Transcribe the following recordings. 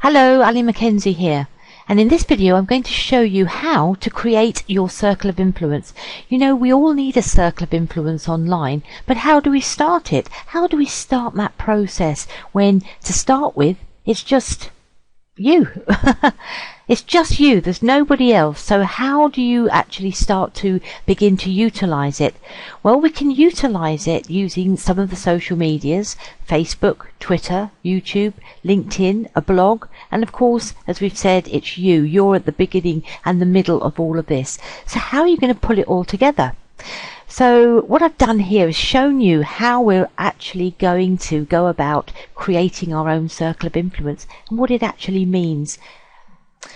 Hello, Mackenzie here, and in this video I'm going to show you how to create your circle of influence. You know, we all need a circle of influence online, but how do we start it? How do we start that process when, to start with, it's just you? It's just you, there's nobody else. So how do you actually start to begin to utilize it? Well, we can utilize it using some of the social medias: Facebook, Twitter, YouTube, LinkedIn, a blog, and of course, as we've said, it's you. You're at the beginning and the middle of all of this. So how are you going to pull it all together? So what I've done here is shown you how we're actually going to go about creating our own circle of influence and what it actually means.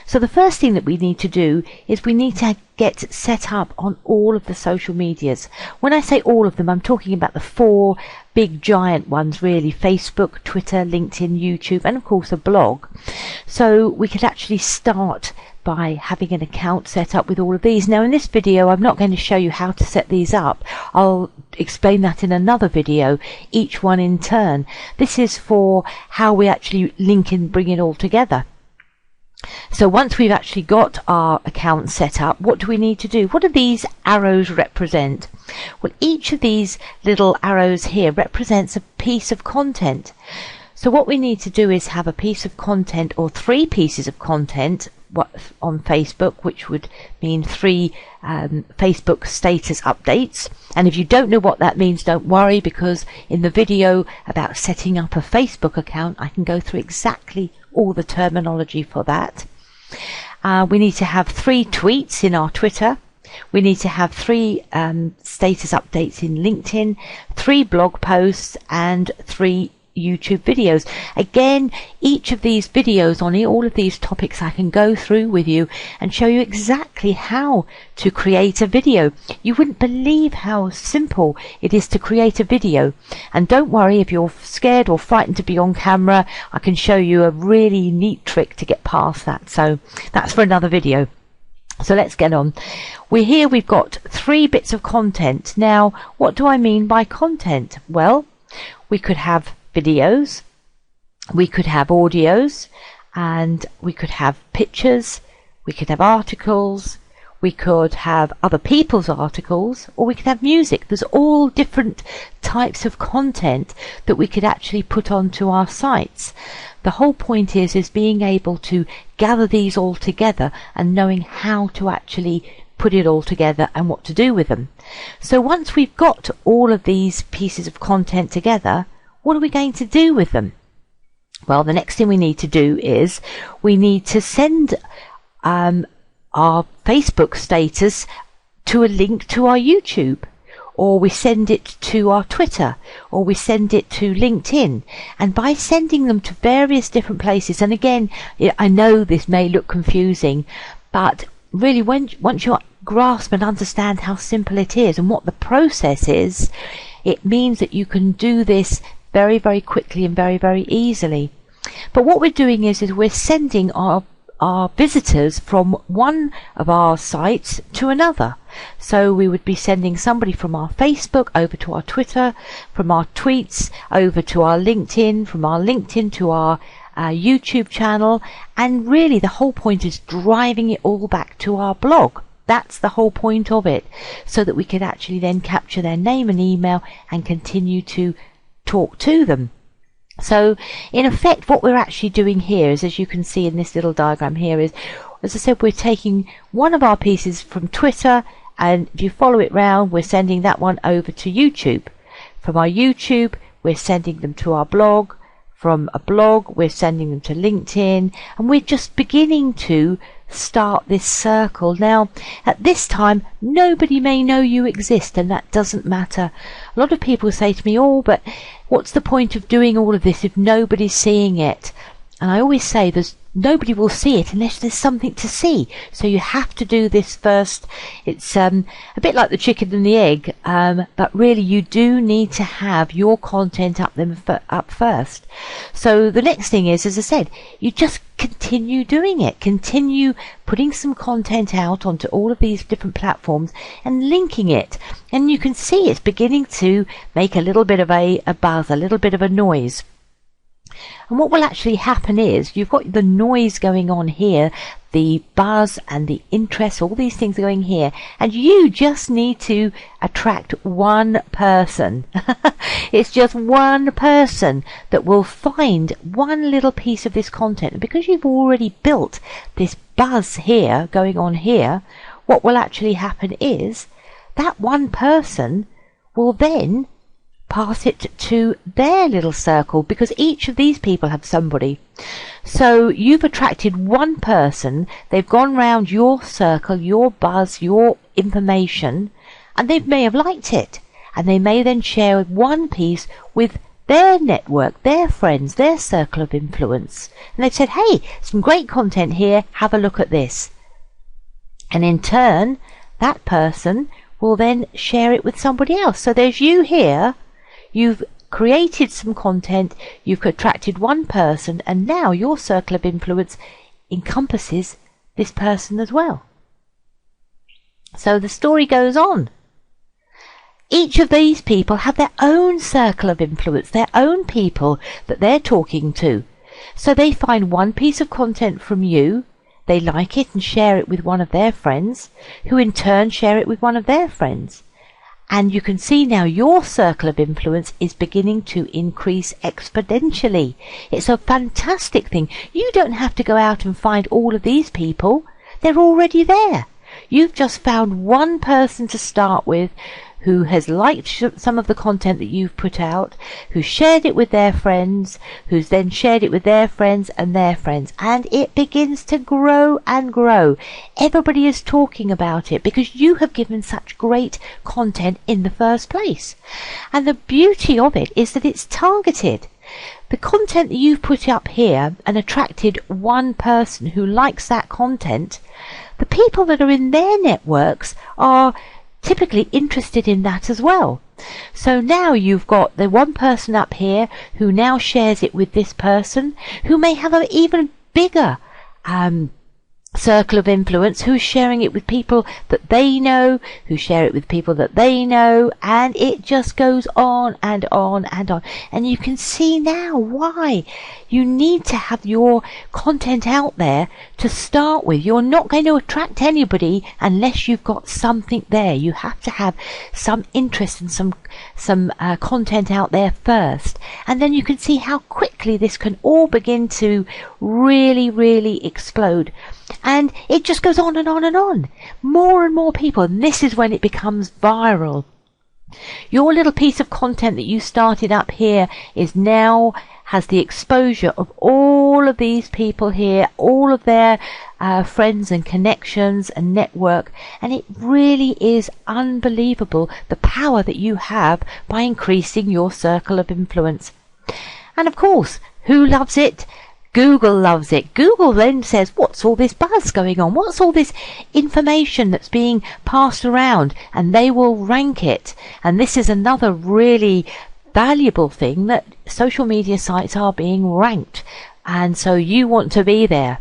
So the first thing that we need to do is we need to get set up on all of the social medias. When I say all of them, I'm talking about the four big giant ones really: Facebook, Twitter, LinkedIn, YouTube, and of course a blog. So we could actually start by having an account set up with all of these. Now in this video I'm not going to show you how to set these up. I'll explain that in another video, each one in turn. This is for how we actually link and bring it all together. So once we've actually got our account set up, what do we need to do? What do these arrows represent? Well, each of these little arrows here represents a piece of content. So what we need to do is have a piece of content, or three pieces of content on Facebook, which would mean three Facebook status updates. And if you don't know what that means, don't worry, because in the video about setting up a Facebook account I can go through exactly all the terminology for that. We need to have three tweets in our Twitter. We need to have three status updates in LinkedIn, three blog posts, and three YouTube videos. Again, each of these videos on all of these topics I can go through with you and show you exactly how to create a video. You wouldn't believe how simple it is to create a video. And don't worry if you're scared or frightened to be on camera, I can show you a really neat trick to get past that. So that's for another video. So let's get on. We've got three bits of content. Now, what do I mean by content? Well, we could have videos, we could have audios, and we could have pictures, we could have articles, we could have other people's articles, or we could have music. There's all different types of content that we could actually put onto our sites. The whole point is being able to gather these all together and knowing how to actually put it all together and what to do with them. So once we've got all of these pieces of content together, what are we going to do with them? Well, the next thing we need to do is we need to send our Facebook status to a link to our YouTube, or we send it to our Twitter, or we send it to LinkedIn. And by sending them to various different places, and again, I know this may look confusing, but really once you grasp and understand how simple it is and what the process is, it means that you can do this very, very quickly and very, very easily. But what we're doing is we're sending our visitors from one of our sites to another. So we would be sending somebody from our Facebook over to our Twitter, from our tweets over to our LinkedIn, from our LinkedIn to our YouTube channel, and really the whole point is driving it all back to our blog. That's the whole point of it, so that we can actually then capture their name and email and continue to talk to them. So in effect what we're actually doing here is, as you can see in this little diagram here, is, as I said, we're taking one of our pieces from Twitter, and if you follow it round, we're sending that one over to YouTube. From our YouTube we're sending them to our blog. From a blog we're sending them to LinkedIn, and we're just beginning to start this circle. Now at this time nobody may know you exist, and that doesn't matter. A lot of people say to me, oh, but what's the point of doing all of this if nobody's seeing it? And I always say nobody will see it unless there's something to see. So you have to do this first. It's a bit like the chicken and the egg, but really you do need to have your content up first. So the next thing is, as I said, you just continue doing it. Continue putting some content out onto all of these different platforms and linking it. And you can see it's beginning to make a little bit of a buzz, a little bit of a noise. And what will actually happen is you've got the noise going on here, the buzz and the interest, all these things are going here, and you just need to attract one person. It's just one person that will find one little piece of this content. And because you've already built this buzz here going on here, what will actually happen is that one person will then pass it to their little circle, because each of these people have somebody. So you've attracted one person, they've gone round your circle, your buzz, your information, and they may have liked it, and they may then share one piece with their network, their friends, their circle of influence, and they've said, hey, some great content here, have a look at this. And in turn, that person will then share it with somebody else. So there's you here. You've created some content, you've attracted one person, and now your circle of influence encompasses this person as well. So the story goes on. Each of these people have their own circle of influence, their own people that they're talking to. So they find one piece of content from you, they like it and share it with one of their friends, who in turn share it with one of their friends. And you can see now your circle of influence is beginning to increase exponentially. It's a fantastic thing. You don't have to go out and find all of these people. They're already there. You've just found one person to start with who has liked some of the content that you've put out, who shared it with their friends, who's then shared it with their friends and their friends, and it begins to grow and grow. Everybody is talking about it because you have given such great content in the first place. And the beauty of it is that it's targeted. The content that you've put up here and attracted one person who likes that content, the people that are in their networks are typically interested in that as well. So now you've got the one person up here who now shares it with this person who may have an even bigger circle of influence, who's sharing it with people that they know, who share it with people that they know, and it just goes on and on and on. And you can see now why you need to have your content out there to start with. You're not going to attract anybody unless you've got something there. You have to have some interest and some content out there first, and then you can see how quickly this can all begin to really explode. And it just goes on and on and on. More and more people, and this is when it becomes viral. Your little piece of content that you started up here is now has the exposure of all of these people here, all of their friends and connections and network, and it really is unbelievable the power that you have by increasing your circle of influence. And of course, who loves it? Google loves it. Google then says, what's all this buzz going on? What's all this information that's being passed around? And they will rank it. And this is another really valuable thing, that social media sites are being ranked. And so you want to be there.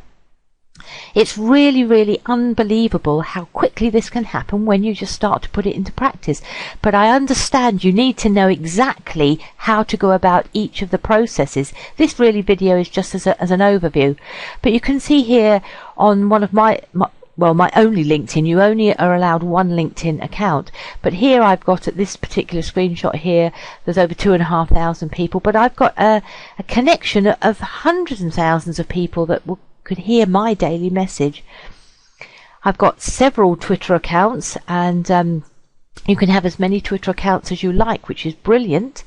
It's really unbelievable how quickly this can happen when you just start to put it into practice. But I understand you need to know exactly how to go about each of the processes. This video is just as an overview. But you can see here on one of my only LinkedIn, you only are allowed one LinkedIn account. But here I've got, at this particular screenshot here, there's over 2,500 people. But I've got a connection of hundreds and thousands of people that could hear my daily message. I've got several Twitter accounts, and you can have as many Twitter accounts as you like, which is brilliant.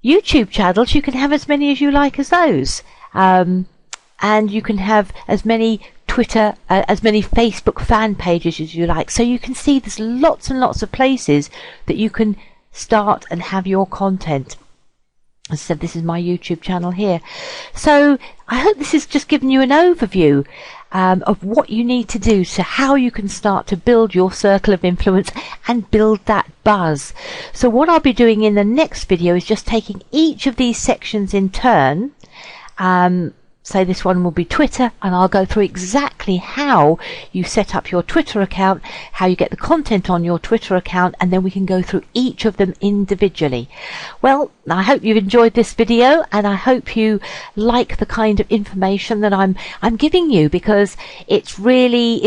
YouTube channels, you can have as many as you like as those, and you can have as many Facebook fan pages as you like. So you can see there's lots and lots of places that you can start and have your content. As I said, this is my YouTube channel here. So I hope this has just given you an overview of what you need to do, to how you can start to build your circle of influence and build that buzz. So what I'll be doing in the next video is just taking each of these sections in turn, say this one will be Twitter, and I'll go through exactly how you set up your Twitter account, how you get the content on your Twitter account, and then we can go through each of them individually. Well, I hope you've enjoyed this video, and I hope you like the kind of information that I'm giving you, because it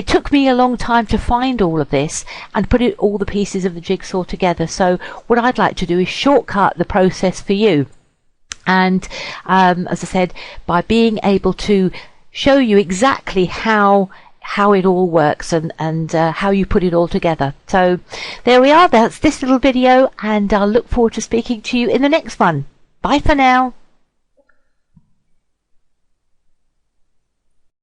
took me a long time to find all of this and put all the pieces of the jigsaw together. So what I'd like to do is shortcut the process for you. And as I said, by being able to show you exactly how it all works and how you put it all together. So there we are. That's this little video, and I'll look forward to speaking to you in the next one. Bye for now.